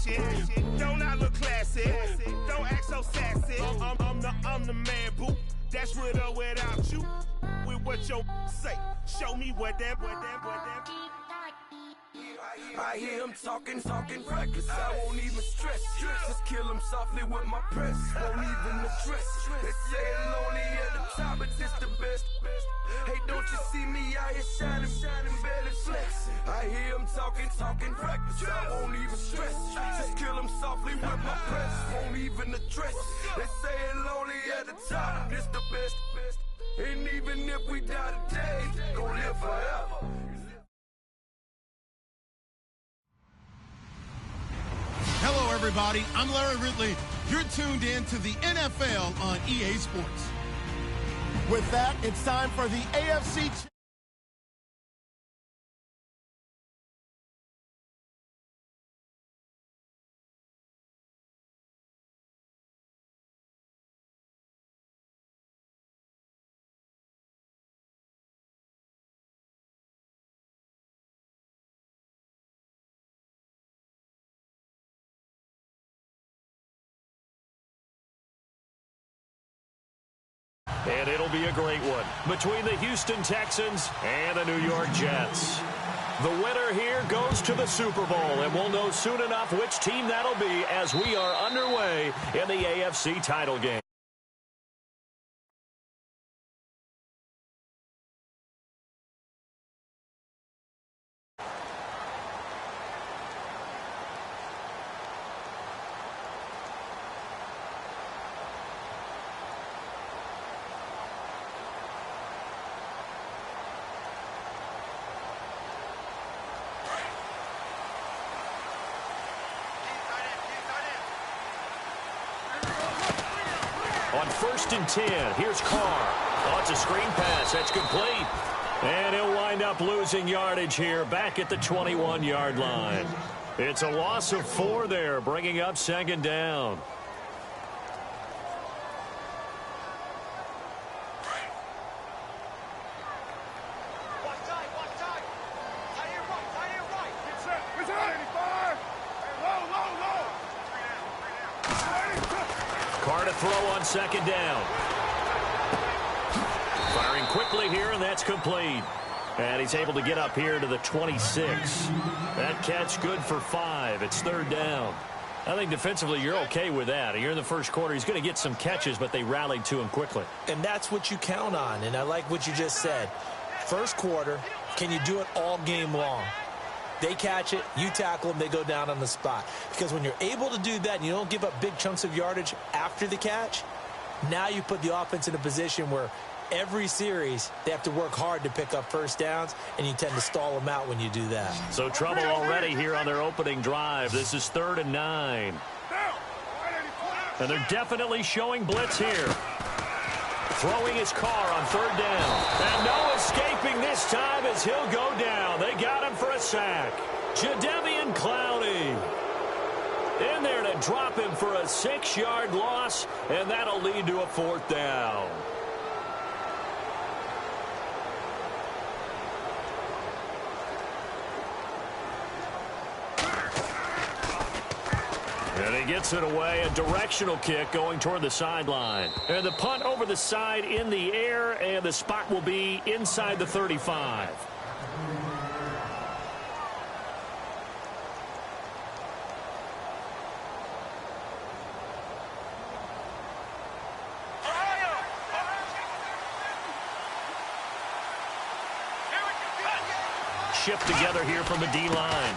shit. Don't I look classy? Don't act so sassy. I'm the man, boo. That's with or without you. With what your say. Show me what that. I hear him talking reckless. I won't even stress. Just kill him softly with my press. Won't even address. They say it lonely at the top, but this the best. Hey, don't you see me out here shining, barely flex. I hear him talking reckless. I won't even stress. Just kill him softly with my press. Won't even address. They say it lonely at the top, this the best. And even if we die today, gon' live forever. Hello, everybody. I'm Larry Ridley. You're tuned in to the NFL on EA Sports. With that, it's time for the AFC. And it'll be a great one between the Houston Texans and the New York Jets. The winner here goes to the Super Bowl, and we'll know soon enough which team that'll be as we are underway in the AFC title game. On 1st and 10, here's Carr. Oh, it's a screen pass. That's complete. And he'll wind up losing yardage here back at the 21-yard line. It's a loss of 4 there, bringing up 2nd down. Carr to throw on 2nd down. Firing quickly here, and that's complete. And he's able to get up here to the 26. That catch good for 5. It's 3rd down. I think defensively you're okay with that. Here in the first quarter, he's going to get some catches, but they rallied to him quickly. And that's what you count on, and I like what you just said. First quarter, can you do it all game long? They catch it, you tackle them, they go down on the spot. Because when you're able to do that and you don't give up big chunks of yardage after the catch, now you put the offense in a position where every series they have to work hard to pick up first downs, and you tend to stall them out when you do that. So trouble already here on their opening drive. This is 3rd and 9. And they're definitely showing blitz here. Throwing his Carr on 3rd down. And no escaping this time as he'll go down. They got him for a sack. Jadeveon Clowney in there to drop him for a 6-yard loss, and that'll lead to a 4th down. And he gets it away, a directional kick going toward the sideline. And the punt over the side in the air, and the spot will be inside the 35. Shift together here from the D-line.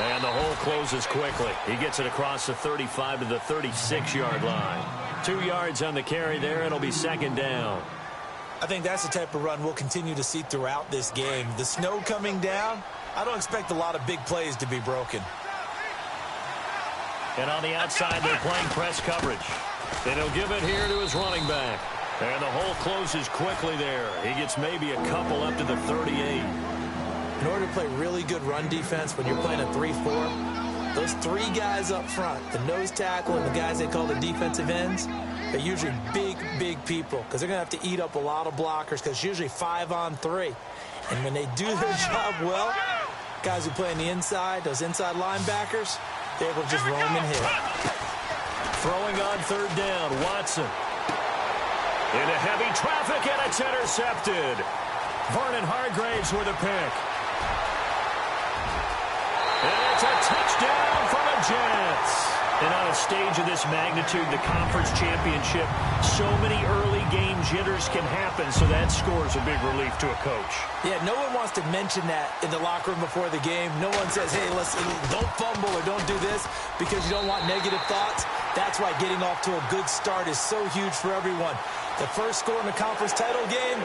And the hole closes quickly. He gets it across the 35 to the 36-yard line. 2 yards on the carry there. It'll be 2nd down. I think that's the type of run we'll continue to see throughout this game. The snow coming down, I don't expect a lot of big plays to be broken. And on the outside, they're playing press coverage. And he'll give it here to his running back. And the hole closes quickly there. He gets maybe a couple up to the 38. In order to play really good run defense when you're playing a 3-4, those 3 guys up front, the nose tackle and the guys they call the defensive ends, they're usually big people because they're going to have to eat up a lot of blockers because it's usually 5-on-3. And when they do their job well, Guys who play on the inside, those inside linebackers, they're able to just roam and hit. Throwing on third down, Watson. Into heavy traffic, and it's intercepted. Vernon Hargraves with a pick. And it's a touchdown for the Jets. And on a stage of this magnitude, the conference championship, so many early game jitters can happen, so that score's a big relief to a coach. Yeah, no one wants to mention that in the locker room before the game. No one says, hey, listen, don't fumble or don't do this because you don't want negative thoughts. That's why getting off to a good start is so huge for everyone. The first score in the conference title game,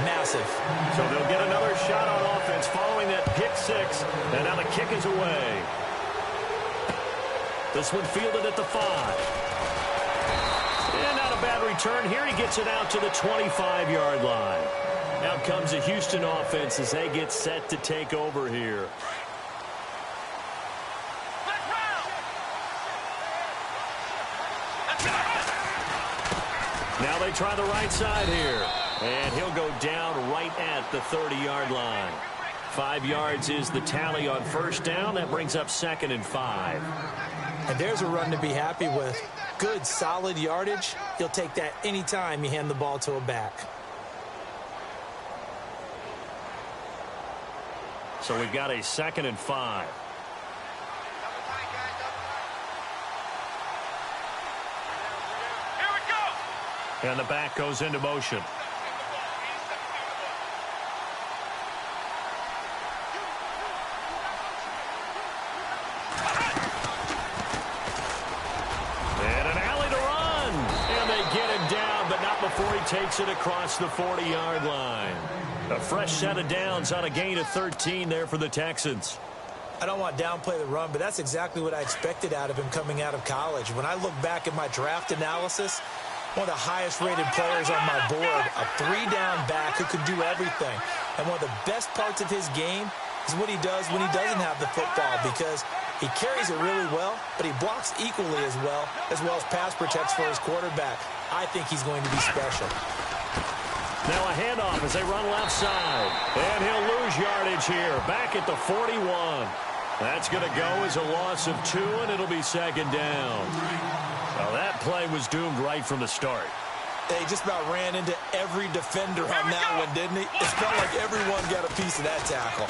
massive. So they'll get another shot on offense following that pick six, and now the kick is away. This one fielded at the 5. And not a bad return here. He gets it out to the 25-yard line. Out comes the Houston offense as they get set to take over here. Now they try the right side here. And he'll go down right at the 30-yard line. 5 yards is the tally on first down. That brings up 2nd and 5. And there's a run to be happy with. Good, solid yardage. He'll take that anytime you hand the ball to a back. So we've got a 2nd and 5. Here we go. And the back goes into motion. Before he takes it across the 40-yard line. A fresh set of downs on a gain of 13 there for the Texans. I don't want to downplay the run, but that's exactly what I expected out of him coming out of college. When I look back at my draft analysis, one of the highest-rated players on my board, a 3-down back who can do everything. And one of the best parts of his game is what he does when he doesn't have the football, because he carries it really well, but he blocks equally as well as pass protects for his quarterback. I think he's going to be special. Now a handoff as they run left side. And he'll lose yardage here. Back at the 41. That's going to go as a loss of 2, and it'll be 2nd down. Well, that play was doomed right from the start. They just about ran into every defender on that one, didn't he? It felt like everyone got a piece of that tackle.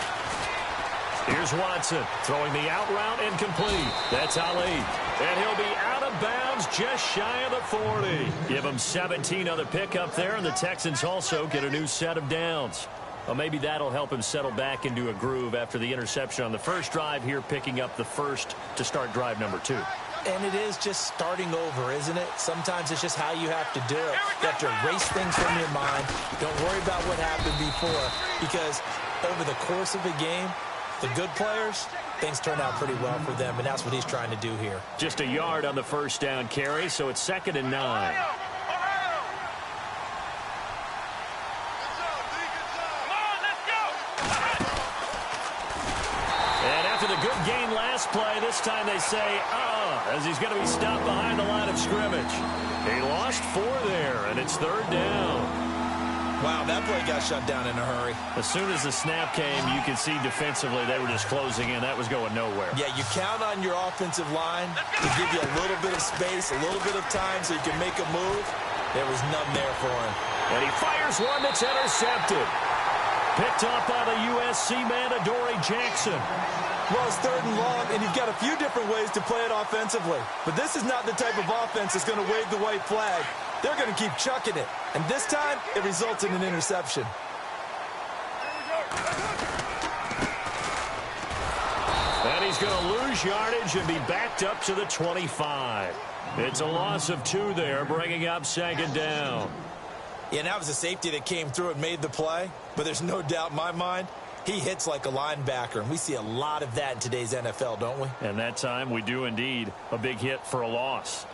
Here's Watson throwing the out route incomplete. That's Ali. And he'll be out of bounds just shy of the 40. Give him 17 on the pickup there, and the Texans also get a new set of downs. Well, maybe that'll help him settle back into a groove after the interception on the first drive here, picking up the first to start drive number 2. And it is just starting over, isn't it? Sometimes it's just how you have to do it. You have to erase things from your mind. Don't worry about what happened before, because over the course of a game, the good players, things turn out pretty well for them, and that's what he's trying to do here. Just a yard on the first down carry, so it's 2nd and 9. And after the good gain last play, this time they say, as he's going to be stopped behind the line of scrimmage. He lost 4 there, and it's 3rd down. Wow, that play got shut down in a hurry. As soon as the snap came, you could see defensively they were just closing in. That was going nowhere. Yeah, you count on your offensive line to give you a little bit of space, a little bit of time so you can make a move. There was none there for him. And he fires one that's intercepted. Picked up by the USC man, Adoree Jackson. Well, it's 3rd and long, and you've got a few different ways to play it offensively. But this is not the type of offense that's going to wave the white flag. They're going to keep chucking it. And this time, it results in an interception. And he's going to lose yardage and be backed up to the 25. It's a loss of 2 there, bringing up 2nd down. Yeah, and that was a safety that came through and made the play. But there's no doubt in my mind, he hits like a linebacker. And we see a lot of that in today's NFL, don't we? And that time, we do indeed. A big hit for a loss.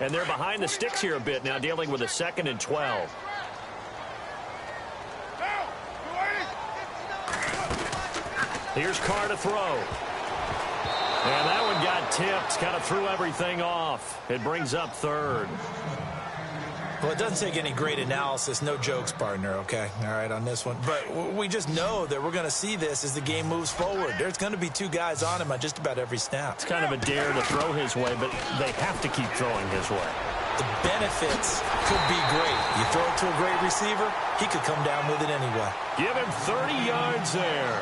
And they're behind the sticks here a bit now, dealing with a 2nd and 12. Here's Carr to throw. And that one got tipped, kind of threw everything off. It brings up third. Well, it doesn't take any great analysis. No jokes, partner, okay? All right, on this one. But we just know that we're going to see this as the game moves forward. There's going to be two guys on him on just about every snap. It's kind of a dare to throw his way, but they have to keep throwing his way. The benefits could be great. You throw it to a great receiver, he could come down with it anyway. Give him 30 yards there.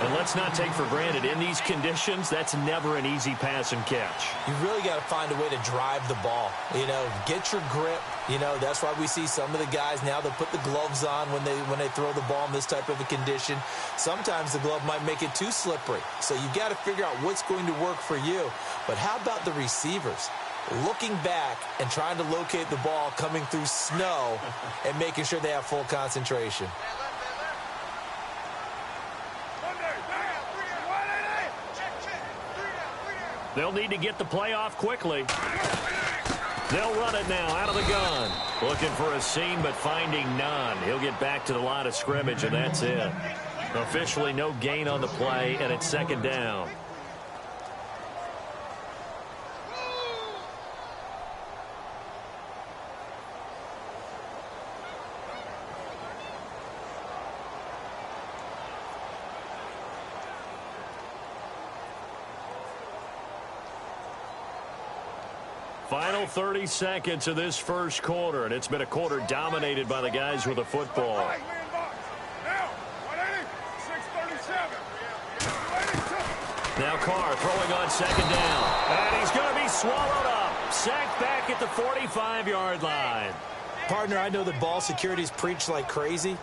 And let's not take for granted, in these conditions, that's never an easy pass and catch. You really got to find a way to drive the ball. You know, get your grip. You know, that's why we see some of the guys now, they'll put the gloves on when they throw the ball in this type of a condition. Sometimes the glove might make it too slippery. So you got to figure out what's going to work for you. But how about the receivers? Looking back and trying to locate the ball coming through snow and making sure they have full concentration. They'll need to get the play off quickly. They'll run it now out of the gun. Looking for a seam, but finding none. He'll get back to the line of scrimmage, and that's it. Officially no gain on the play, and it's second down. Final 30 seconds of this first quarter, and it's been a quarter dominated by the guys with the football. Now Carr throwing on second down, and he's going to be swallowed up. Sacked back at the 45-yard line. Partner, I know that ball security's preached like crazy,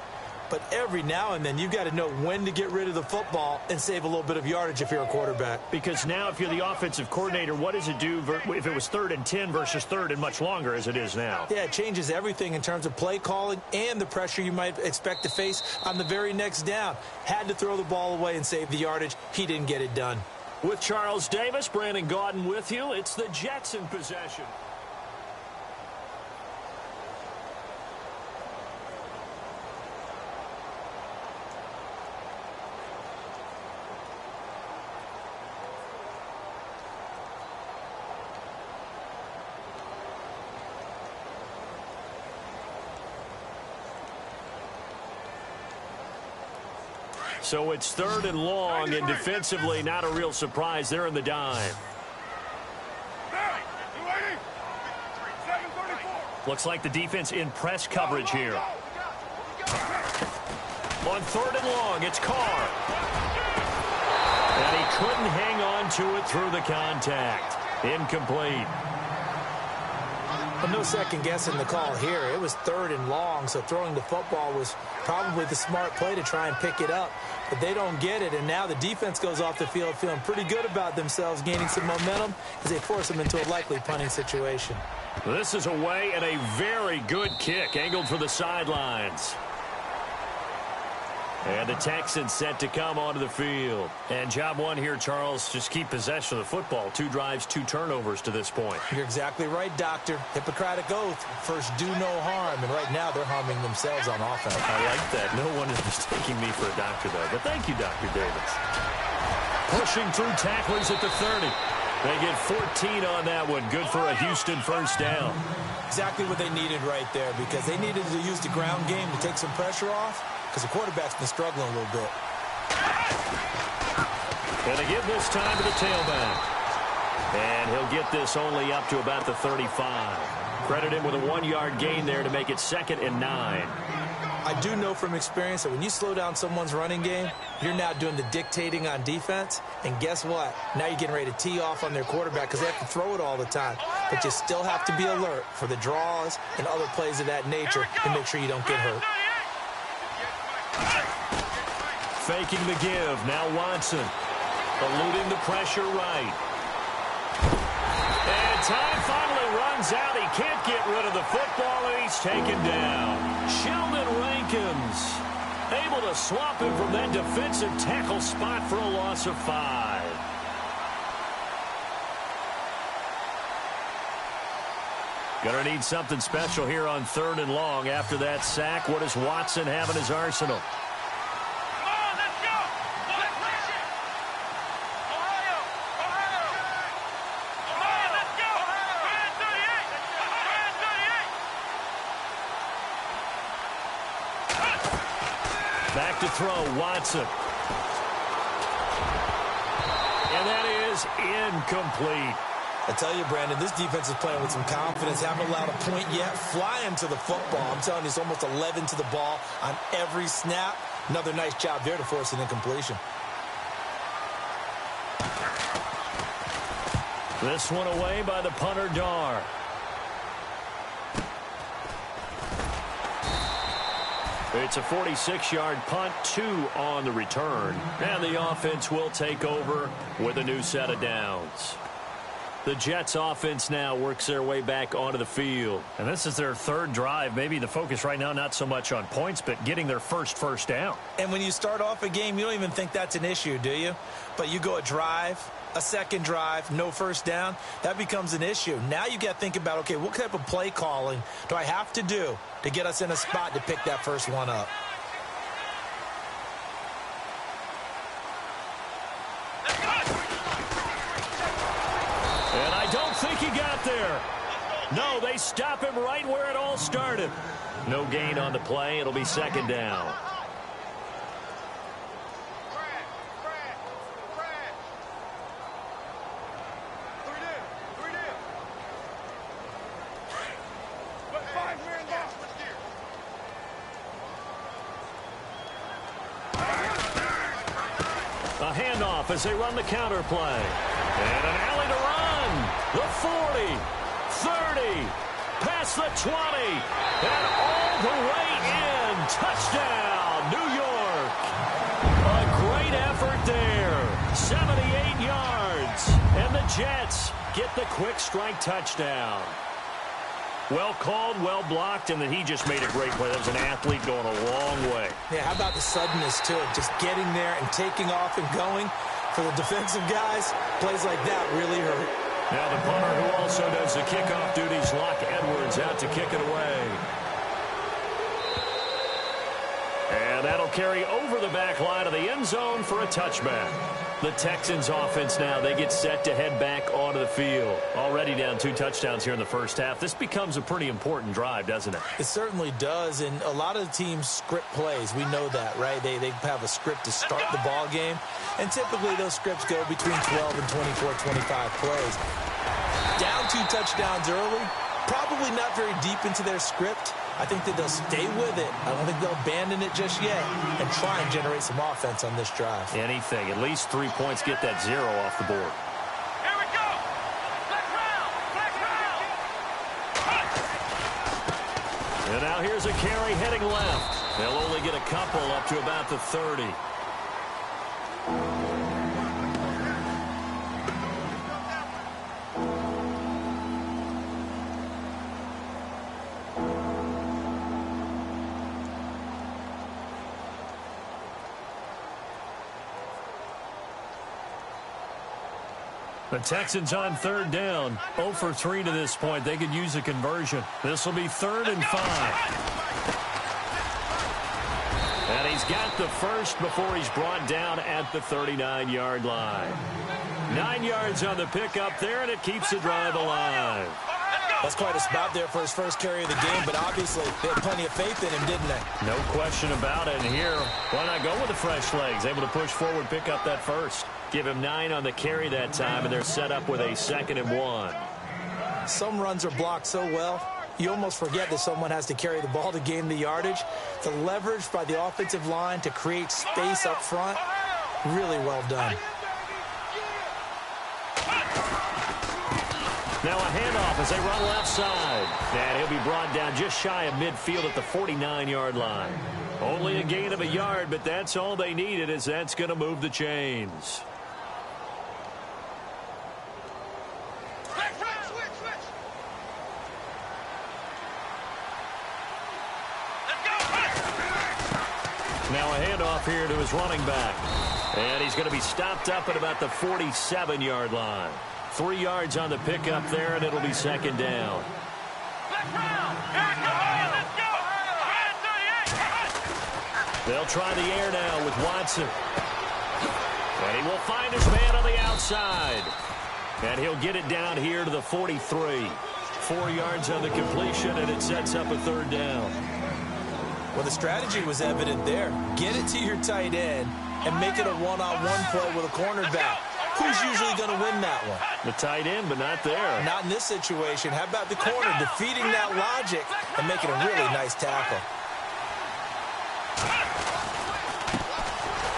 but every now and then you've got to know when to get rid of the football and save a little bit of yardage if you're a quarterback. Because now if you're the offensive coordinator, what does it do if it was 3rd and 10 versus 3rd and much longer as it is now? Yeah, it changes everything in terms of play calling and the pressure you might expect to face on the very next down. Had to throw the ball away and save the yardage. He didn't get it done. With Charles Davis, Brandon Gaudin with you. It's the Jets in possession. So it's 3rd and long, and defensively not a real surprise. They're in the dime. Looks like the defense in press coverage here. On 3rd and long, it's Carr. And he couldn't hang on to it through the contact. Incomplete. Well, no second guessing the call here. It was 3rd and long, so throwing the football was probably the smart play to try and pick it up. But they don't get it, and now the defense goes off the field feeling pretty good about themselves, gaining some momentum as they force them into a likely punting situation. This is away, and a very good kick angled for the sidelines. And the Texans set to come onto the field. And job one here, Charles, just keep possession of the football. 2 drives, 2 turnovers to this point. You're exactly right, Doctor. Hippocratic oath. First, do no harm. And right now, they're harming themselves on offense. I like that. No one is mistaking me for a doctor, though. But thank you, Dr. Davis. Pushing through tacklers at the 30. They get 14 on that one. Good for a Houston first down. Exactly what they needed right there, because they needed to use the ground game to take some pressure off, because the quarterback's been struggling a little bit. And they give this time to the tailback. And he'll get this only up to about the 35. Credit him with a 1-yard gain there to make it 2nd and 9. I do know from experience that when you slow down someone's running game, you're now doing the dictating on defense. And guess what? Now you're getting ready to tee off on their quarterback because they have to throw it all the time. But you still have to be alert for the draws and other plays of that nature to make sure you don't get hurt. Faking the give. Now Watson. Eluding the pressure right. And time finally runs out. He can't get rid of the football, and he's taken down. Sheldon Rankins able to swap him from that defensive tackle spot for a loss of 5. Gonna need something special here on 3rd and long. After that sack, what does Watson have in his arsenal? back to throw, Watson. And that is incomplete. I tell you, Brandon, this defense is playing with some confidence. Haven't allowed a point yet. Flying to the football. I'm telling you, it's almost 11 to the ball on every snap. Another nice job there to force an incompletion. This one away by the punter, Dar. It's a 46-yard punt, 2 on the return. And the offense will take over with a new set of downs. The Jets offense now works their way back onto the field. And this is their third drive. Maybe the focus right now not so much on points, but getting their first down. And when you start off a game, you don't even think that's an issue, do you? But you go a drive, a second drive, no first down, that becomes an issue. Now you got to think about, okay, what type of play calling do I have to do to get us in a spot to pick that first one up? And I don't think he got there. No, they stop him right where it all started. No gain on the play. It'll be second down. A handoff as they run the counter play. And an alley to run. The 40, 30, past the 20, and all the way in. Touchdown, New York. A great effort there. 78 yards. And the Jets get the quick strike touchdown. Well called, well blocked, and then he just made a great play. That was an athlete going a long way. Yeah, how about the suddenness to it? Just getting there and taking off and going. For the defensive guys, plays like that really hurt. Now the punter who also does the kickoff duties, Locke Edwards, out to kick it away. And that'll carry over the back line of the end zone for a touchback. The Texans offense now, they get set to head back onto the field. Already down 2 touchdowns here in the first half. This becomes a pretty important drive, doesn't it? It certainly does, and a lot of the teams script plays. We know that, right? They have a script to start the ball game, and typically those scripts go between 12 and 24, 25 plays. Down 2 touchdowns early, probably not very deep into their script. I think that they'll stay with it. I don't think they'll abandon it just yet and try and generate some offense on this drive. Anything. At least 3 points, get that 0 off the board. Here we go. Black round. And now here's a carry heading left. They'll only get a couple up to about the 30. The Texans on third down. 0 for 3 to this point. They could use a conversion. This will be 3rd and 5. And he's got the first before he's brought down at the 39-yard line. 9 yards on the pickup there, and it keeps the drive alive. That's quite a spot there for his first carry of the game, but obviously they had plenty of faith in him, didn't they? No question about it. And here, why not go with the fresh legs? Able to push forward, pick up that first. Give him 9 on the carry that time, and they're set up with a 2nd and 1. Some runs are blocked so well, you almost forget that someone has to carry the ball to gain the yardage. The leverage by the offensive line to create space up front, really well done. Now a handoff as they run left side. And he'll be brought down just shy of midfield at the 49-yard line. Only a gain of a yard, but that's all they needed, as that's going to move the chains. Now a handoff here to his running back. And he's going to be stopped up at about the 47-yard line. 3 yards on the pickup there, and it'll be 2nd down. They'll try the air now with Watson. And he will find his man on the outside. And he'll get it down here to the 43. 4 yards on the completion, and it sets up a 3rd down. Well, the strategy was evident there. Get it to your tight end and make it a one-on-one play with a cornerback. Who's usually going to win that one? The tight end, but not there. Not in this situation. How about the corner defeating that logic and making a really nice tackle?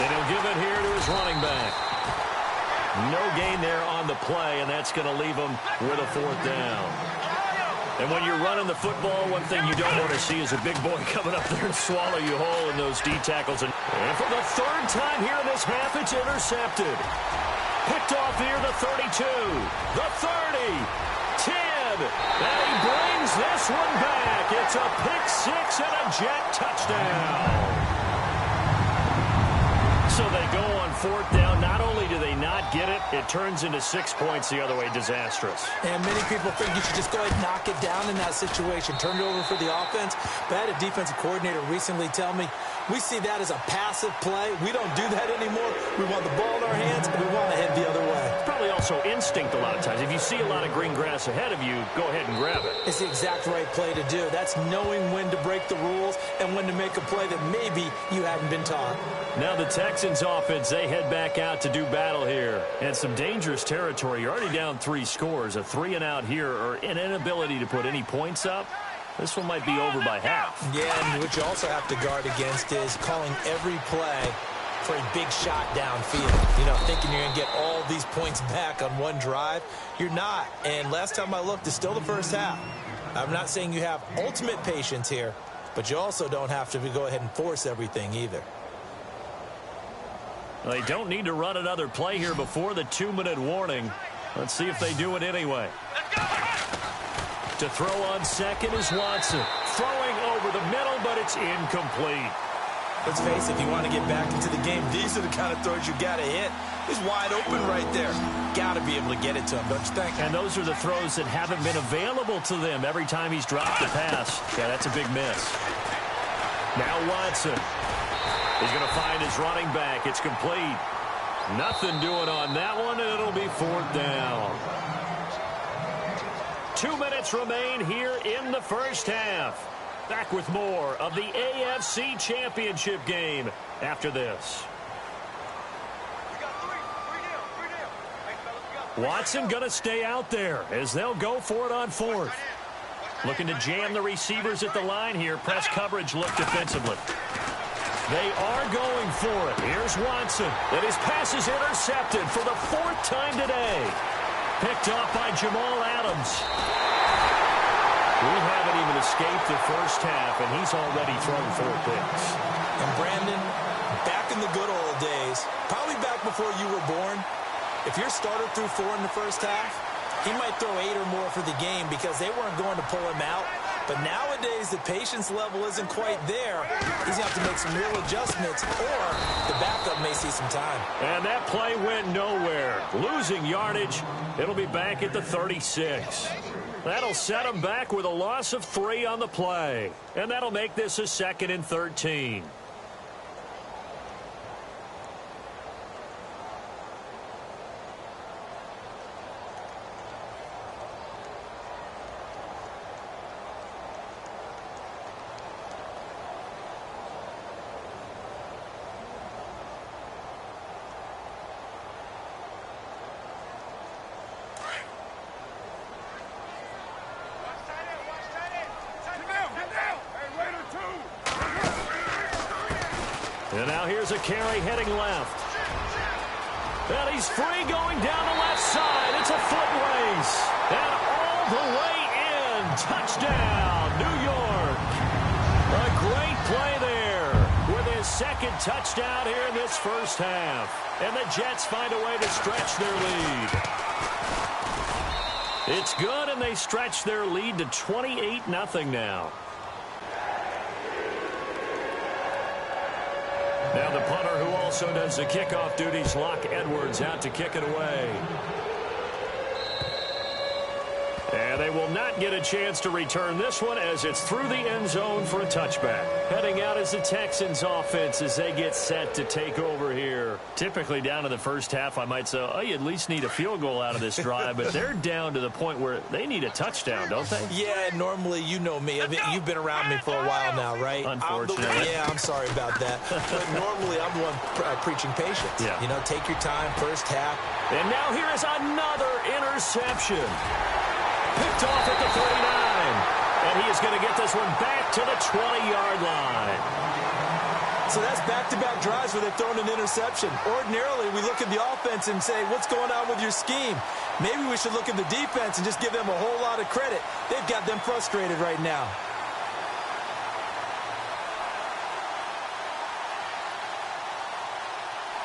And he'll give it here to his running back. No gain there on the play, and that's going to leave him with a 4th down. And when you're running the football, one thing you don't want to see is a big boy coming up there and swallow you whole in those D tackles. And for the 3rd time here in this half, it's intercepted. Picked off here, the 32, the 30, 10, and he brings this one back. It's a pick 6 and a Jet touchdown. So they go on 4th down. Not only do they not get it, it turns into 6 points the other way. Disastrous. And many people think you should just go ahead and knock it down in that situation. Turn it over for the offense. But I had a defensive coordinator recently tell me, we see that as a passive play. We don't do that anymore. We want the ball in our hands, and we want to head the other way. It's probably also instinct a lot of times. If you see a lot of green grass ahead of you, go ahead and grab it. It's the exact right play to do. That's knowing when to break the rules and when to make a play that maybe you haven't been taught. Now the Texans offense, they head back out to do battle here. And some dangerous territory. You're already down 3 scores. A 3-and-out here, or an inability to put any points up. This one might be over by half. Yeah, and what you also have to guard against is calling every play for a big shot downfield. You know, thinking you're going to get all these points back on one drive. You're not. And last time I looked, it's still the first half. I'm not saying you have ultimate patience here, but you also don't have to go ahead and force everything either. They don't need to run another play here before the 2-minute warning. Let's see if they do it anyway. To throw on second is Watson. Throwing over the middle, but it's incomplete. Let's face it, if you want to get back into the game, these are the kind of throws you got to hit. He's wide open right there. Got to be able to get it to him, don't you think? And those are the throws that haven't been available to them every time he's dropped the pass. Yeah, that's a big miss. Now Watson. He's going to find his running back. It's complete. Nothing doing on that one, and it'll be 4th down. 2 minutes remain here in the first half. Back with more of the AFC Championship game after this. Watson going to stay out there as they'll go for it on 4th. Looking to jam the receivers at the line here. Press coverage look defensively. They are going for it. Here's Watson. And his pass is intercepted for the 4th time today. Picked off by Jamal Adams. We haven't even escaped the first half, and he's already thrown 4 picks. And Brandon, back in the good old days, probably back before you were born, if your starter threw 4 in the first half, he might throw 8 or more for the game because they weren't going to pull him out. But nowadays, the patience level isn't quite there. He's going to have to make some real adjustments, or the backup may see some time. And that play went nowhere. Losing yardage. It'll be back at the 36. That'll set him back with a loss of 3 on the play. And that'll make this a 2nd and 13. And now here's a carry heading left. And he's free going down the left side. It's a foot race. And all the way in. Touchdown, New York. A great play there with his 2nd touchdown here in this first half. And the Jets find a way to stretch their lead. It's good, and they stretch their lead to 28-0 now. Now the punter, who also does the kickoff duties, Locke Edwards, out to kick it away. And they They will not get a chance to return this one as it's through the end zone for a touchback. Heading out is the Texans offense as they get set to take over here. Typically down to the first half, I might say, oh, you at least need a field goal out of this drive, but they're down to the point where they need a touchdown, don't they? Yeah, normally, you know me. I mean, you've been around me for a while now, right? Unfortunately. I'm sorry about that. But normally, I'm the one preaching patience. Yeah. You know, take your time, first half. And now here is another interception. Picked off at the 39. And he is going to get this one back to the 20-yard line. So that's back-to-back drives where they've thrown an interception. Ordinarily, we look at the offense and say, what's going on with your scheme? Maybe we should look at the defense and just give them a whole lot of credit. They've got them frustrated right now.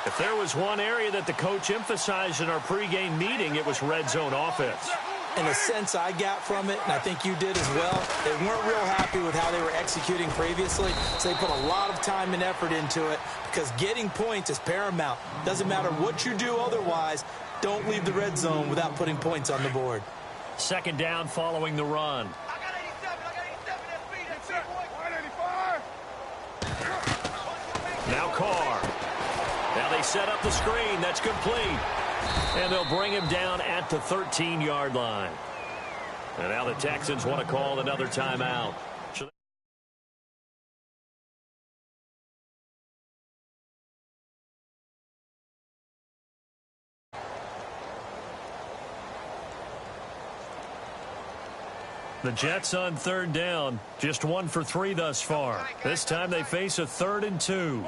If there was one area that the coach emphasized in our pregame meeting, it was red zone offense. And the sense I got from it, and I think you did as well, they weren't real happy with how they were executing previously, so they put a lot of time and effort into it because getting points is paramount. Doesn't matter what you do otherwise, don't leave the red zone without putting points on the board. Second down following the run. Now Carr. Now they set up the screen. That's complete. And they'll bring him down at the 13-yard line. And now the Texans want to call another timeout. The Jets on third down, just 1 for 3 thus far. This time they face a 3rd and 2.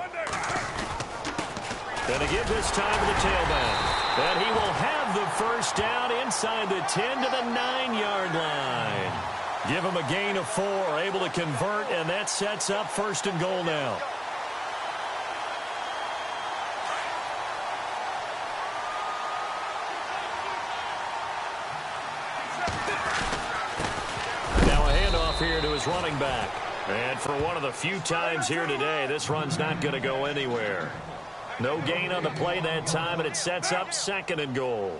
Going to give this time to the tailback. And he will have the first down inside the 10 to the 9-yard line. Give him a gain of 4, able to convert, and that sets up 1st and goal now. Now a handoff here to his running back. And for one of the few times here today, this run's not going to go anywhere. No gain on the play that time, and it sets up 2nd and goal.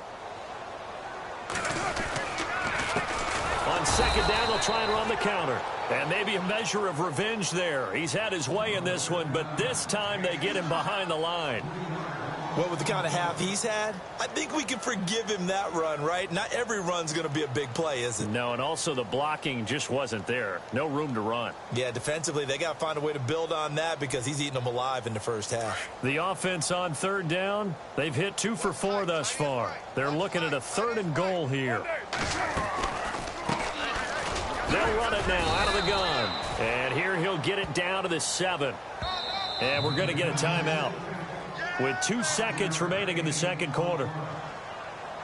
On 2nd down, they'll try and run the counter. And maybe a measure of revenge there. He's had his way in this one, but this time they get him behind the line. Well, with the kind of half he's had, I think we can forgive him that run, right? Not every run's going to be a big play, is it? No, and also the blocking just wasn't there. No room to run. Yeah, defensively, they got to find a way to build on that because he's eating them alive in the first half. The offense on third down, they've hit 2 for 4 thus far. They're looking at a 3rd and goal here. They'll run it now out of the gun. And here he'll get it down to the 7. And we're going to get a timeout with 2 seconds remaining in the second quarter.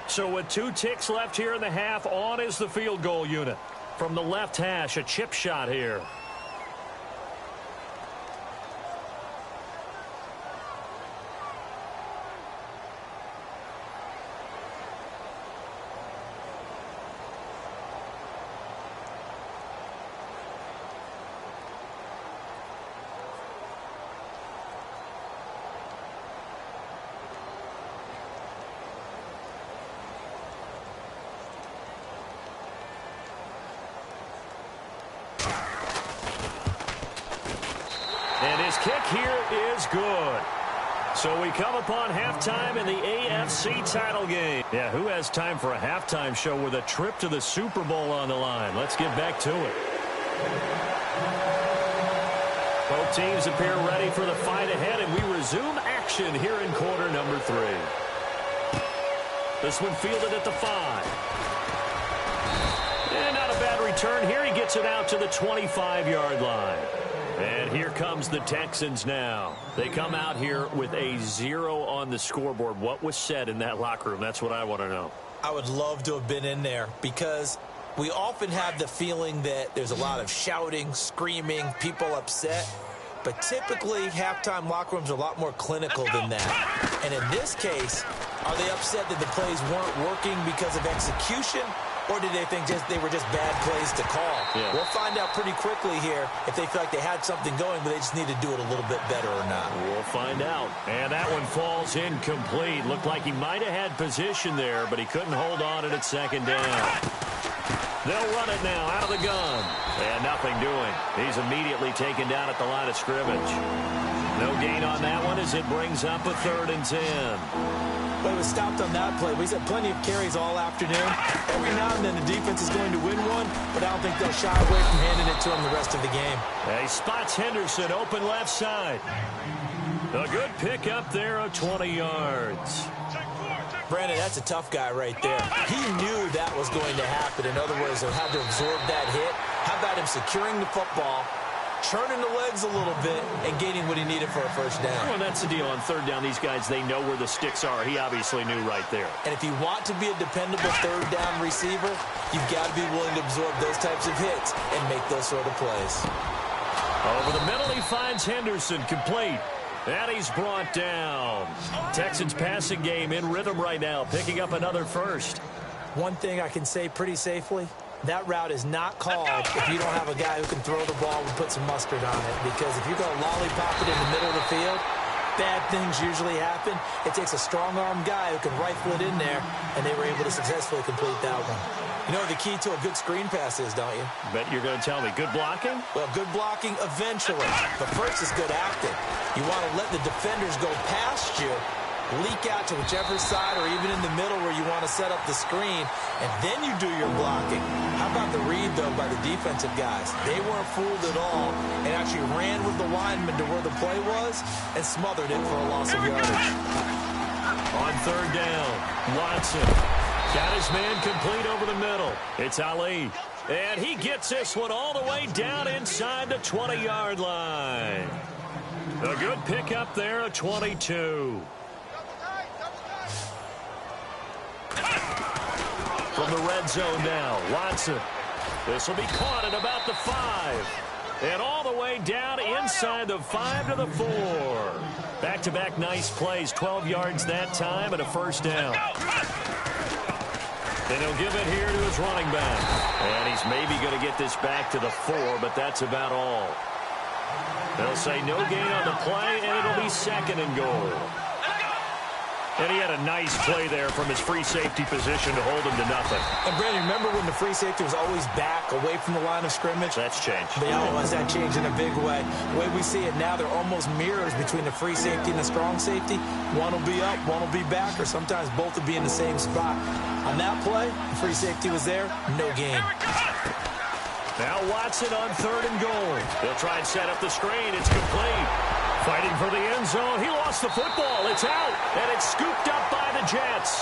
So with 2 ticks left here in the half, on is the field goal unit. From the left hash, a chip shot here. Kick here is good. So we come upon halftime in the AFC title game. Yeah, who has time for a halftime show with a trip to the Super Bowl on the line? Let's get back to it. Both teams appear ready for the fight ahead, and we resume action here in quarter number 3. This one fielded at the 5. And not a bad return here. He gets it out to the 25-yard line. And here comes the Texans now. They come out here with a 0 on the scoreboard. What was said in that locker room? That's what I want to know. I would love to have been in there because we often have the feeling that there's a lot of shouting, screaming, people upset. But typically, halftime locker rooms are a lot more clinical than that. And in this case, are they upset that the plays weren't working because of execution? Or did they think they were just bad plays to call? Yeah. We'll find out pretty quickly here if they feel like they had something going, but they just need to do it a little bit better or not. We'll find out. And that one falls incomplete. Looked like he might have had position there, but he couldn't hold on to it at 2nd down. They'll run it now out of the gun. And nothing doing. He's immediately taken down at the line of scrimmage. No gain on that one as it brings up a 3rd and 10. But it was stopped on that play. He's had plenty of carries all afternoon. Every now and then the defense is going to win one, but I don't think they'll shy away from handing it to him the rest of the game. He spots Henderson open left side. A good pickup there of 20 yards. Brandon, that's a tough guy right there. He knew that was going to happen. In other words, he'll have to absorb that hit. How about him securing the football, churning the legs a little bit, and gaining what he needed for a first down? Well, that's the deal. On 3rd down, these guys, they know where the sticks are. He obviously knew right there. And if you want to be a dependable 3rd down receiver, you've got to be willing to absorb those types of hits and make those sort of plays. Over the middle, he finds Henderson complete. And he's brought down. Texans passing game in rhythm right now, picking up another first. One thing I can say pretty safely, that route is not called if you don't have a guy who can throw the ball and put some mustard on it. Because if you're going to lollipop it in the middle of the field, bad things usually happen. It takes a strong-arm guy who can rifle it in there, and they were able to successfully complete that one. You know what the key to a good screen pass is, don't you? Bet you're going to tell me. Good blocking? Well, good blocking eventually. But first is good acting. You want to let the defenders go past you, leak out to whichever side or even in the middle where you want to set up the screen, and then you do your blocking. How about the read, though, by the defensive guys? They weren't fooled at all and actually ran with the lineman to where the play was and smothered it for a loss of yardage. On 3rd down, Watson got his man complete over the middle. It's Ali. And he gets this one all the way down inside the 20-yard line. A good pickup there, a 22. From the red zone now, Watson. This will be caught at about the 5. And all the way down inside the 5 to the 4. Back-to-back nice plays, 12 yards that time and a first down. And he'll give it here to his running back. And he's maybe going to get this back to the 4, but that's about all. They'll say no gain on the play, and it'll be 2nd and goal. And he had a nice play there from his free safety position to hold him to nothing. And, Brandon, remember when the free safety was always back, away from the line of scrimmage? That's changed. They always that changed in a big way. The way we see it now, they're almost mirrors between the free safety and the strong safety. One will be up, one will be back, or sometimes both will be in the same spot. On that play, the free safety was there, no gain. Now Watson on 3rd and goal. They'll try and set up the screen. It's complete. Fighting for the end zone. He lost the football. It's out, and it's scooped up by the Jets.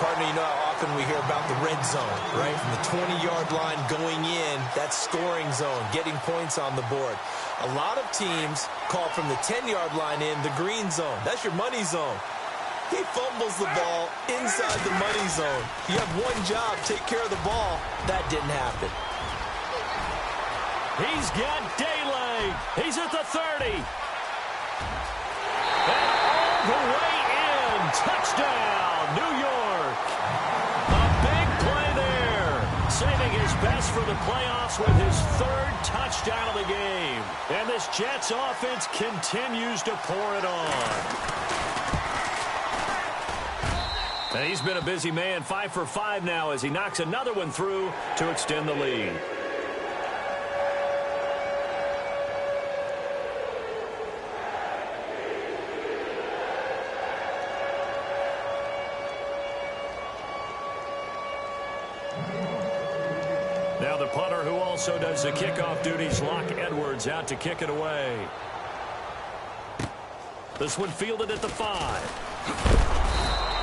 Partner, you know how often we hear about the red zone, right? From the 20-yard line going in, that's scoring zone, getting points on the board. A lot of teams call from the 10-yard line in the green zone. That's your money zone. He fumbles the ball inside the money zone. You have one job, take care of the ball. That didn't happen. He's got daylight. He's at the 30. And all the way in. Touchdown, New York. A big play there. Saving his best for the playoffs with his 3rd touchdown of the game. And this Jets offense continues to pour it on. And he's been a busy man, 5 for 5 now as he knocks another one through to extend the lead. Now the punter who also does the kickoff duties, Locke Edwards, out to kick it away. This one fielded at the 5.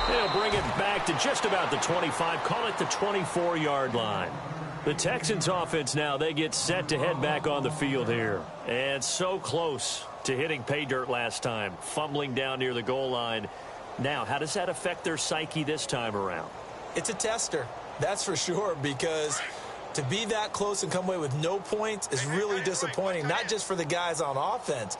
They'll bring it back to just about the 25, call it the 24-yard line. The Texans offense now, they get set to head back on the field here. And so close to hitting pay dirt last time, fumbling down near the goal line. Now, how does that affect their psyche this time around? It's a tester, that's for sure, because to be that close and come away with no points is really disappointing, not just for the guys on offense,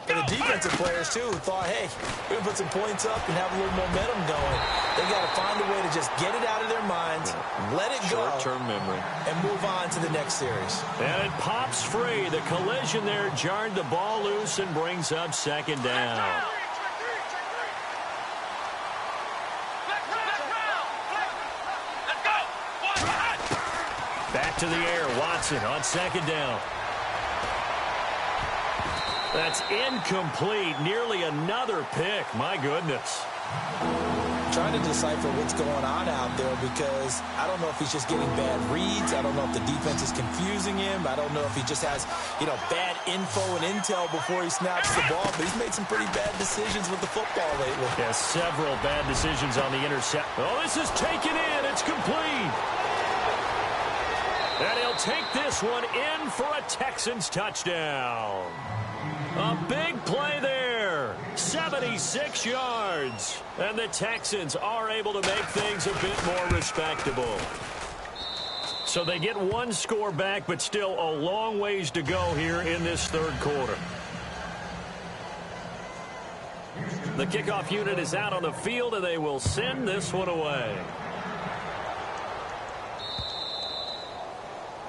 but the defensive players, too, who thought, hey, we're going to put some points up and have a little momentum going. They got to find a way to just get it out of their minds, let it go, short-term memory, and move on to the next series. And it pops free. The collision there jarred the ball loose and brings up 2nd down. Back to the air. Watson on second down. That's incomplete. Nearly another pick. My goodness. Trying to decipher what's going on out there because I don't know if he's just getting bad reads. I don't know if the defense is confusing him. I don't know if he just has, bad info and intel before he snaps the ball. But he's made some pretty bad decisions with the football lately. Yeah, several bad decisions on the intercept. Oh, this is taken in. It's complete. And he'll take this one in for a Texans touchdown. A big play there. 76 yards. And the Texans are able to make things a bit more respectable. So they get one score back, but still a long ways to go here in this third quarter. The kickoff unit is out on the field, and they will send this one away.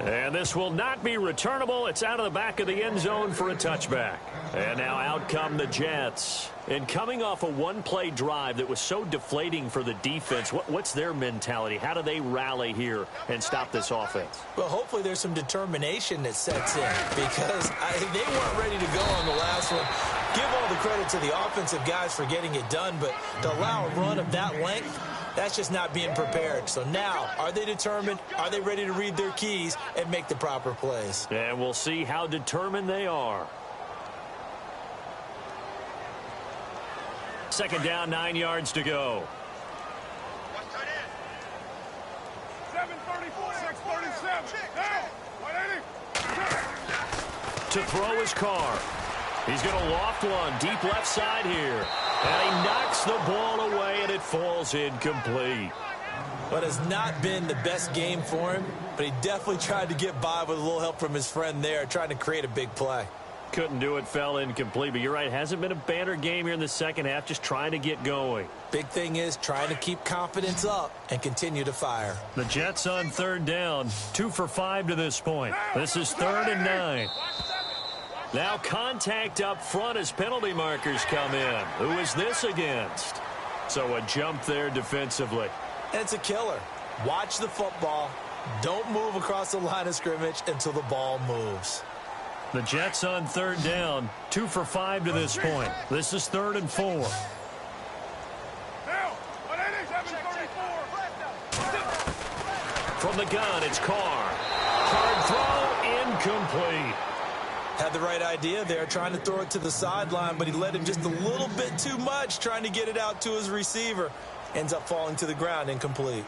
And this will not be returnable. It's out of the back of the end zone for a touchback. And now out come the Jets. And coming off a one-play drive that was so deflating for the defense, what's their mentality? How do they rally here and stop this offense? Well, hopefully there's some determination that sets in because they weren't ready to go on the last one. Give all the credit to the offensive guys for getting it done, but to allow a run of that length, that's just not being prepared. So now, are they determined? Are they ready to read their keys and make the proper plays? And we'll see how determined they are. Second down, 9 yards to go. 734, 637. To throw his car. He's going to loft one deep left side here. And he knocks the ball away, and it falls incomplete. But it's not been the best game for him, but he definitely tried to get by with a little help from his friend there, trying to create a big play. Couldn't do it, fell incomplete. But you're right, hasn't been a banner game here in the second half, just trying to get going. Big thing is trying to keep confidence up and continue to fire. The Jets on third down, 2 for 5 to this point. This is 3rd and 9. Now contact up front as penalty markers come in. Who is this against? So a jump there defensively. And it's a killer. Watch the football. Don't move across the line of scrimmage until the ball moves. The Jets on third down, 2 for 5 to this point. This is 3rd and 4. From the gun, it's Carr. Hard throw, incomplete. Had the right idea there, trying to throw it to the sideline, but he let him just a little bit too much, trying to get it out to his receiver. Ends up falling to the ground, incomplete.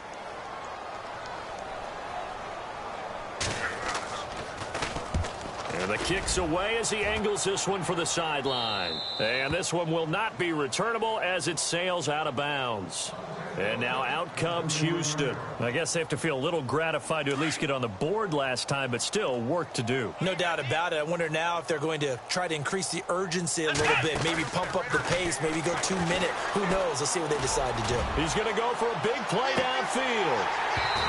And the kick's away as he angles this one for the sideline. And this one will not be returnable as it sails out of bounds. And now out comes Houston. I guess they have to feel a little gratified to at least get on the board last time, but still work to do. No doubt about it. I wonder now if they're going to try to increase the urgency a little bit, maybe pump up the pace, maybe go 2 minute. Who knows? Let's see what they decide to do. He's going to go for a big play downfield.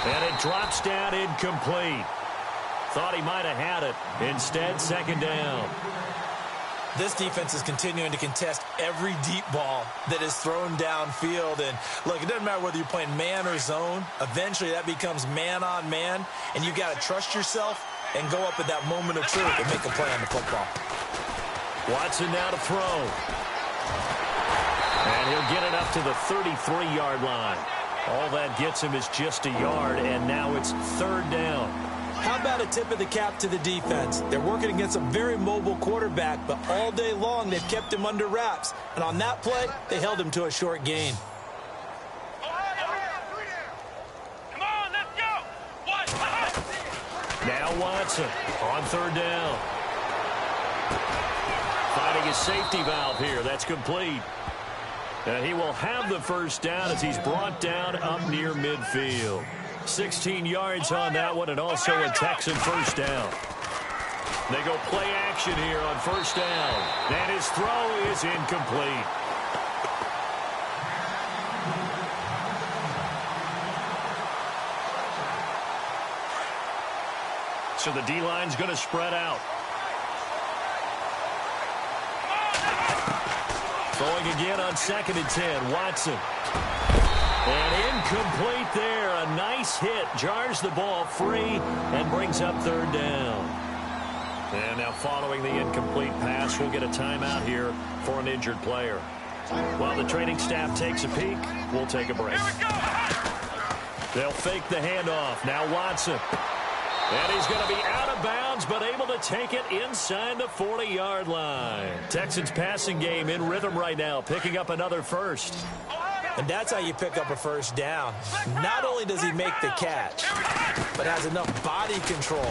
And it drops down incomplete. Thought he might have had it. Instead, second down. This defense is continuing to contest every deep ball that is thrown downfield. And, look, it doesn't matter whether you're playing man or zone. Eventually, that becomes man-on-man, and you got to trust yourself and go up at that moment of truth and make a play on the football. Watson now to throw. And he'll get it up to the 33-yard line. All that gets him is just a yard, and now it's third down. How about a tip of the cap to the defense? They're working against a very mobile quarterback, but all day long they've kept him under wraps. And on that play, they held him to a short gain. Come on, let's go. Now Watson on third down. Finding his safety valve here. That's complete. And he will have the first down as he's brought down up near midfield. 16 yards on that one, and also a Texan first down. They go play action here on first down. And his throw is incomplete. So the D-line's going to spread out. Throwing again on 2nd and 10. Watson. And incomplete there. A nice base hit jars the ball free and brings up third down. And now following the incomplete pass, we'll get a timeout here for an injured player. While the training staff takes a peek, we'll take a break. They'll fake the handoff. Now Watson. And he's going to be out of bounds, but able to take it inside the 40-yard line. Texans passing game in rhythm right now, picking up another first. And that's how you pick up a first down. Not only does he make the catch, but has enough body control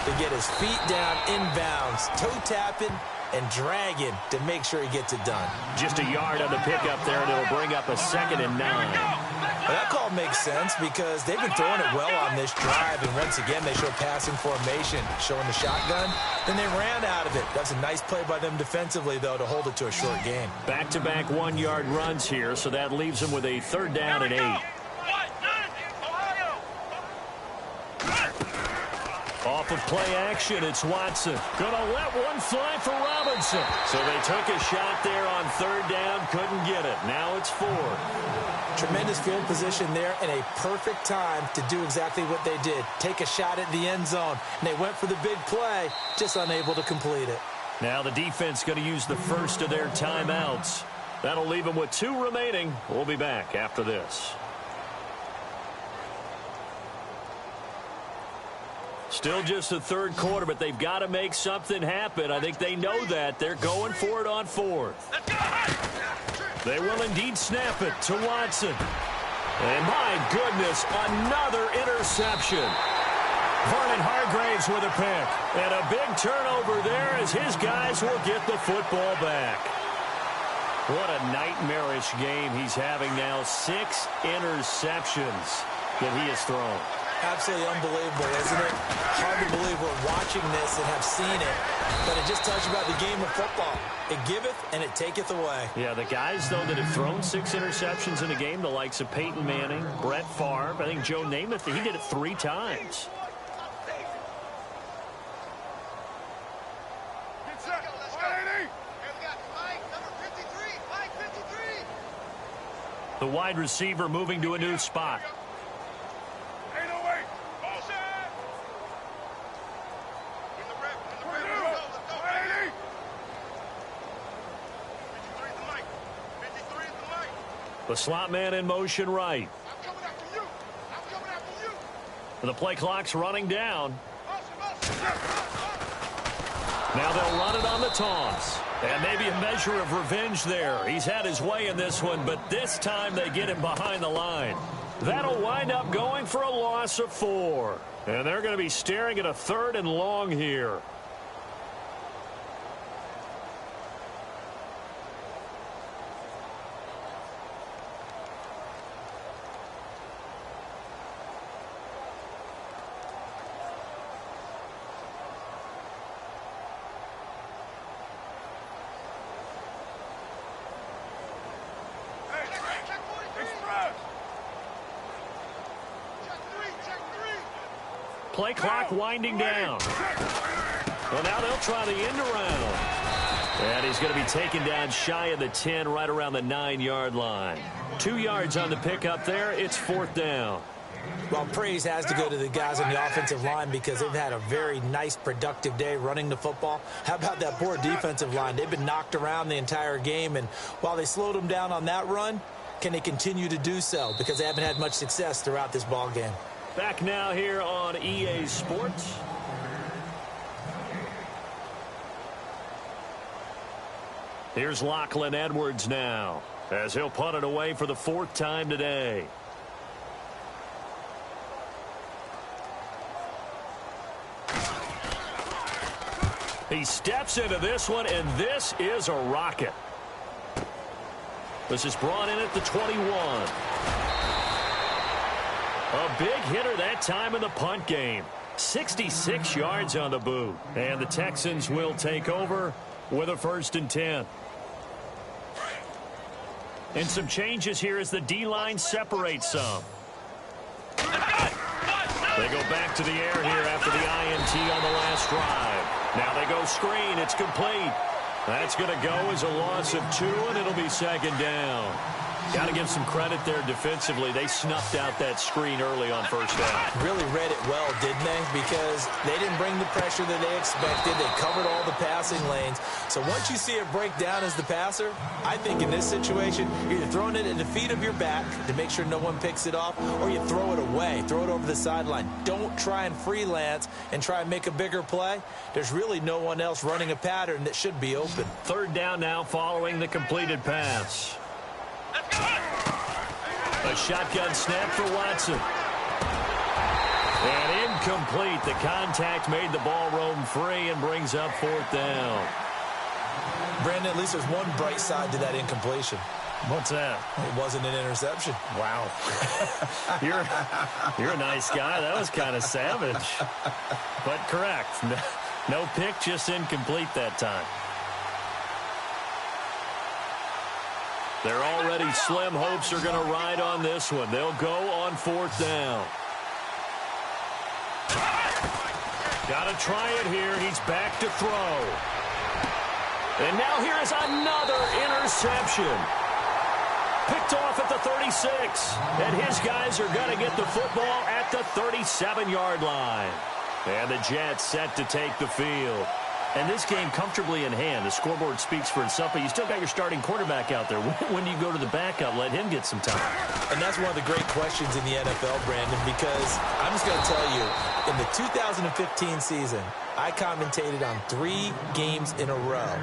to get his feet down inbounds, toe tapping and dragging to make sure he gets it done. Just a yard on the pickup there, and it'll bring up a 2nd and 9. Well, that call makes sense because they've been throwing it well on this drive, and once again they show passing formation, showing the shotgun. Then they ran out of it. That's a nice play by them defensively, though, to hold it to a short game. Back-to-back 1-yard runs here, so that leaves them with a 3rd down and 8. Off of play action, it's Watson. Gonna let one fly for Robinson. So they took a shot there on 3rd down, couldn't get it. Now it's 4th. Tremendous field position there and a perfect time to do exactly what they did. Take a shot at the end zone. And they went for the big play, just unable to complete it. Now the defense going to use the first of their timeouts. That'll leave them with 2 remaining. We'll be back after this. Still just the 3rd quarter, but they've got to make something happen. I think they know that. They're going for it on 4th. They will indeed snap it to Watson. And my goodness, another interception. Vernon Hargraves with a pick. And a big turnover there as his guys will get the football back. What a nightmarish game he's having now. 6 interceptions that he has thrown. Absolutely unbelievable, isn't it? Hard to believe we're watching this and have seen it. But it just tells you about the game of football. It giveth and it taketh away. Yeah, the guys, though, that have thrown 6 interceptions in a game, the likes of Peyton Manning, Brett Favre, I think Joe Namath, he did it 3 times. The wide receiver moving to a new spot. The slot man in motion right. The play clock's running down. Now they'll run it on the toss. And maybe a measure of revenge there. He's had his way in this one, but this time they get him behind the line. That'll wind up going for a loss of 4. And they're going to be staring at a 3rd and long here. Play clock winding down. Well, now they'll try the end around. And he's going to be taken down shy of the 10, right around the 9-yard line. 2 yards on the pickup there. It's 4th down. Well, praise has to go to the guys on the offensive line because they've had a very nice, productive day running the football. How about that poor defensive line? They've been knocked around the entire game, and while they slowed them down on that run, can they continue to do so? Because they haven't had much success throughout this ball game. Back now here on EA Sports. Here's Lachlan Edwards now, as he'll punt it away for the 4th time today. He steps into this one, and this is a rocket. This is brought in at the 21. A big hitter that time in the punt game. 66 yards on the boot. And the Texans will take over with a 1st and 10. And some changes here as the D-line separates some. They go back to the air here after the INT on the last drive. Now they go screen. It's complete. That's going to go as a loss of 2, and it'll be 2nd down. Got to give some credit there defensively. They snuffed out that screen early on first down. Really read it well, didn't they? Because they didn't bring the pressure that they expected. They covered all the passing lanes. So once you see it break down as the passer, I think in this situation, you're either throwing it at the feet of your back to make sure no one picks it off, or you throw it away, throw it over the sideline. Don't try and freelance and try and make a bigger play. There's really no one else running a pattern that should be open. Third down now following the completed pass. A shotgun snap for Watson. And incomplete. The contact made the ball roam free and brings up fourth down. Brandon, at least there's one bright side to that incompletion. What's that? It wasn't an interception. Wow. You're a nice guy. That was kind of savage. But correct. No pick, just incomplete that time. Their already slim hopes are going to ride on this one. They'll go on fourth down. Got to try it here. He's back to throw. And now here is another interception. Picked off at the 36. And his guys are going to get the football at the 37-yard line. And the Jets set to take the field. And this game comfortably in hand. The scoreboard speaks for itself, but you still got your starting quarterback out there. When do you go to the backup? Let him get some time. And that's one of the great questions in the NFL, Brandon, because I'm just going to tell you, in the 2015 season, I commentated on 3 games in a row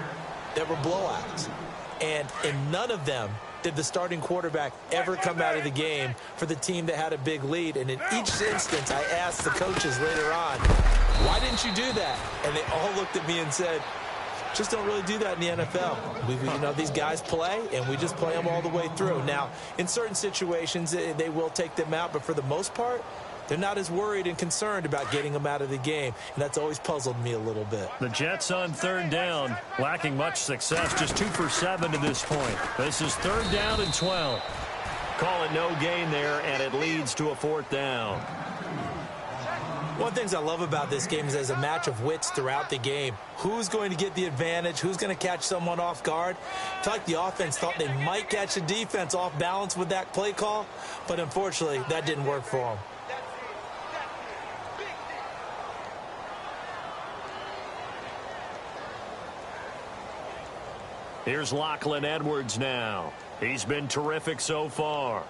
that were blowouts. And in none of them did the starting quarterback ever come out of the game for the team that had a big lead. And in each instance, I asked the coaches later on, why didn't you do that? And they all looked at me and said, just don't really do that in the NFL. These guys play, and we just play them all the way through. Now, in certain situations, they will take them out, but for the most part, they're not as worried and concerned about getting them out of the game, and that's always puzzled me a little bit. The Jets on third down, lacking much success, just 2 for 7 to this point. This is third down and 12. Call it no gain there, and it leads to a fourth down. One of the things I love about this game is there's a match of wits throughout the game. Who's going to get the advantage? Who's going to catch someone off guard? I feel like the offense thought they might catch the defense off balance with that play call, but unfortunately, that didn't work for them. Here's Lachlan Edwards now. He's been terrific so far.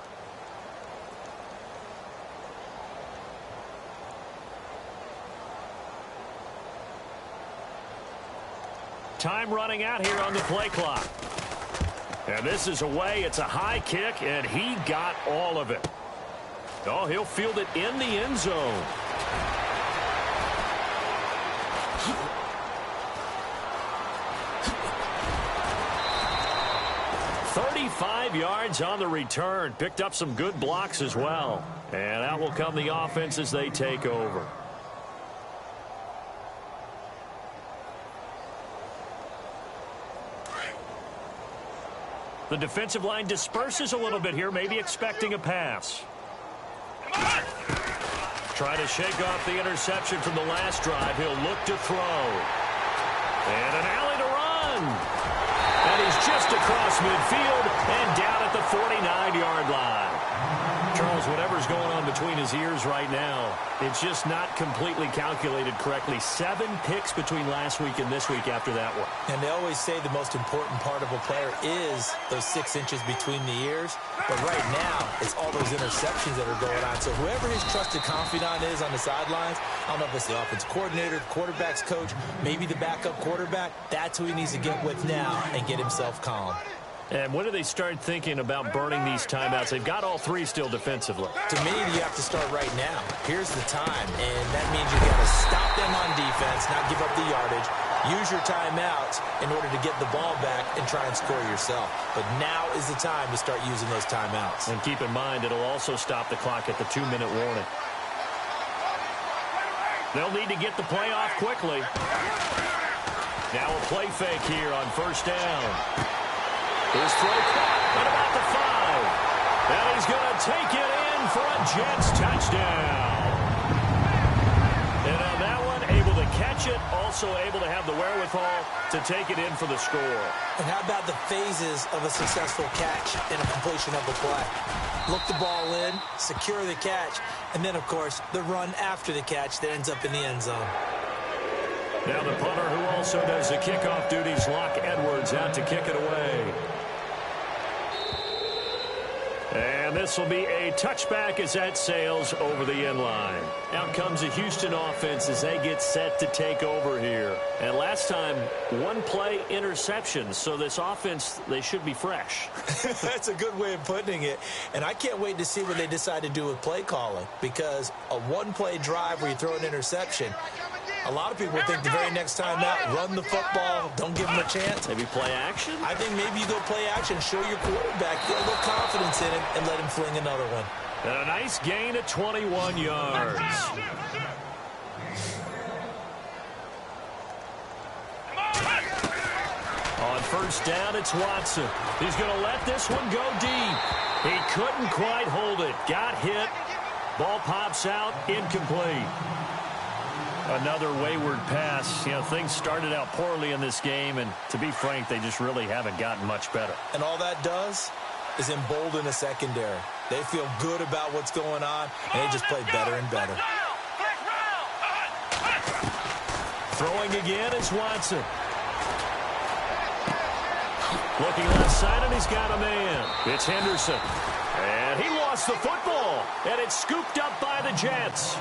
Time running out here on the play clock. And this is away. It's a high kick, and he got all of it. Oh, he'll field it in the end zone. "35 yards on the return. Picked up some good blocks as well. And out will come the offense as they take over. The defensive line disperses a little bit here, maybe expecting a pass. Try to shake off the interception from the last drive. He'll look to throw. And an alley to run. And he's just across midfield and down at the 49-yard line. Charles, whatever's going on between his ears right now, it's just not completely calculated correctly. 7 picks between last week and this week after that one. And they always say the most important part of a player is those 6 inches between the ears. But right now, it's all those interceptions that are going on. So whoever his trusted confidant is on the sidelines, I don't know if it's the offense coordinator, the quarterback's coach, maybe the backup quarterback, that's who he needs to get with now and get himself calm. And when do they start thinking about burning these timeouts? They've got all 3 still defensively. To me, you have to start right now. Here's the time, and that means you got to stop them on defense, not give up the yardage, use your timeouts in order to get the ball back and try and score yourself. But now is the time to start using those timeouts. And keep in mind, it'll also stop the clock at the 2-minute warning. They'll need to get the play off quickly. Now a play fake here on first down. His throw caught at about the 5. And he's going to take it in for a Jets touchdown. And on that one, able to catch it, also able to have the wherewithal to take it in for the score. And how about the phases of a successful catch and a completion of a play? Look the ball in, secure the catch, and then, of course, the run after the catch that ends up in the end zone. Now the punter who also does the kickoff duties, Locke Edwards, out to kick it away. And this will be a touchback as that sails over the end line. Out comes the Houston offense as they get set to take over here. And last time, one play interception. So this offense, they should be fresh. That's a good way of putting it. And I can't wait to see what they decide to do with play calling. Because a one-play drive where you throw an interception, a lot of people think the very next time out, run the football, don't give them a chance. Maybe play action? I think maybe you go play action, show your quarterback, get a little confidence in him, and let him fling another one. And a nice gain of 21 yards. On first down, it's Watson. He's going to let this one go deep. He couldn't quite hold it. Got hit. Ball pops out, incomplete. Another wayward pass. You know, things started out poorly in this game, and to be frank, they just really haven't gotten much better. And all that does is embolden a secondary. They feel good about what's going on, and they just play better and better. Throwing again is Watson. Looking left side, and he's got a man. It's Henderson. And he lost the football, and it's scooped up by the Jets.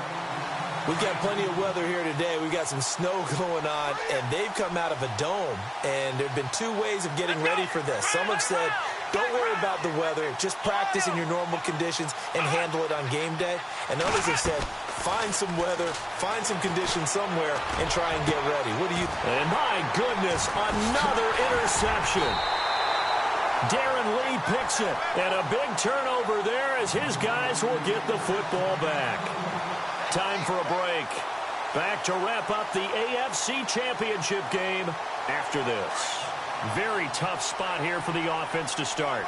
We've got plenty of weather here today. We've got some snow going on, and they've come out of a dome. And there have been two ways of getting ready for this. Some have said, don't worry about the weather. Just practice in your normal conditions and handle it on game day. And others have said, find some weather, find some conditions somewhere, and try and get ready. What do you think? And my goodness, another interception. Darren Lee picks it. And a big turnover there as his guys will get the football back. Time for a break. Back to wrap up the AFC Championship game after this. Very tough spot here for the offense to start.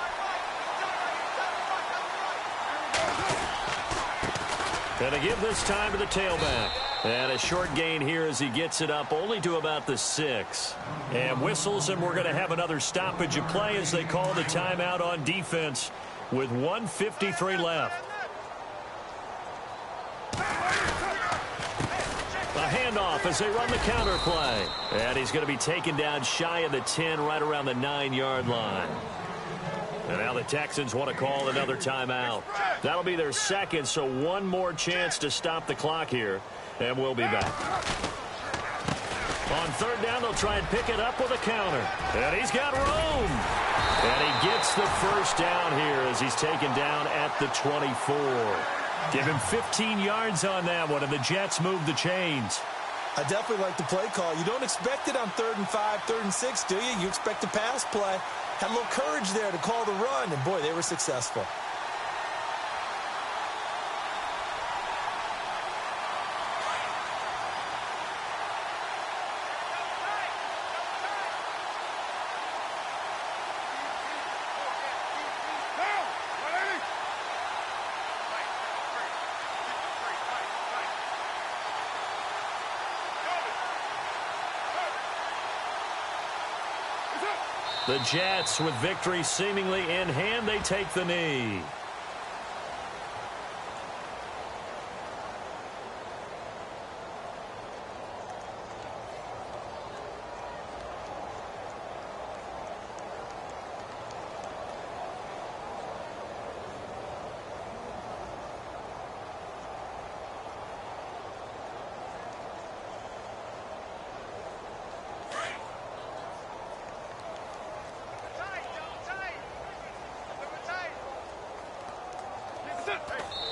And to give this time to the tailback. And a short gain here as he gets it up only to about the 6. And whistles, and we're going to have another stoppage of play as they call the timeout on defense with 1:53 left. A handoff as they run the counter play. And he's going to be taken down shy of the 10, right around the 9-yard line. And now the Texans want to call another timeout. That'll be their second, so one more chance to stop the clock here. And we'll be back. On third down, they'll try and pick it up with a counter. And he's got room. And he gets the first down here as he's taken down at the 24. Give him 15 yards on that one, and the Jets move the chains. I definitely like the play call. You don't expect it on 3rd and 5, 3rd and 6, do you? You expect a pass play. Had a little courage there to call the run, and boy, they were successful. The Jets, with victory seemingly in hand, they take the knee.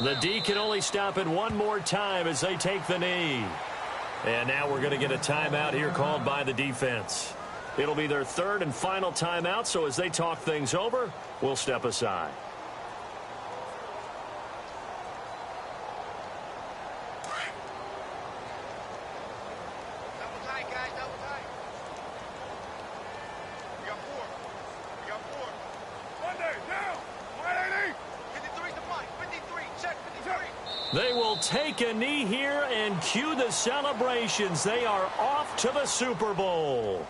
The D can only stop it one more time as they take the knee. And now we're going to get a timeout here called by the defense. It'll be their third and final timeout, so as they talk things over, we'll step aside. They will take a knee here and cue the celebrations. They are off to the Super Bowl.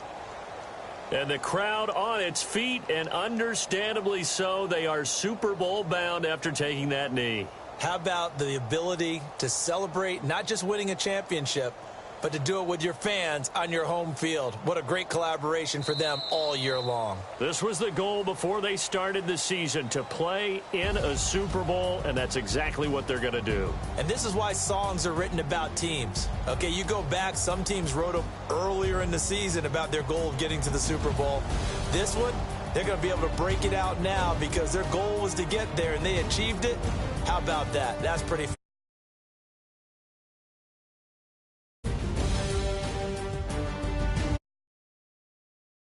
And the crowd on its feet, and understandably so. They are Super Bowl bound after taking that knee. How about the ability to celebrate not just winning a championship, but to do it with your fans on your home field? What a great collaboration for them all year long. This was the goal before they started the season, to play in a Super Bowl, and that's exactly what they're going to do. And this is why songs are written about teams. Okay, you go back, some teams wrote them earlier in the season about their goal of getting to the Super Bowl. This one, they're going to be able to break it out now because their goal was to get there, and they achieved it. How about that? That's pretty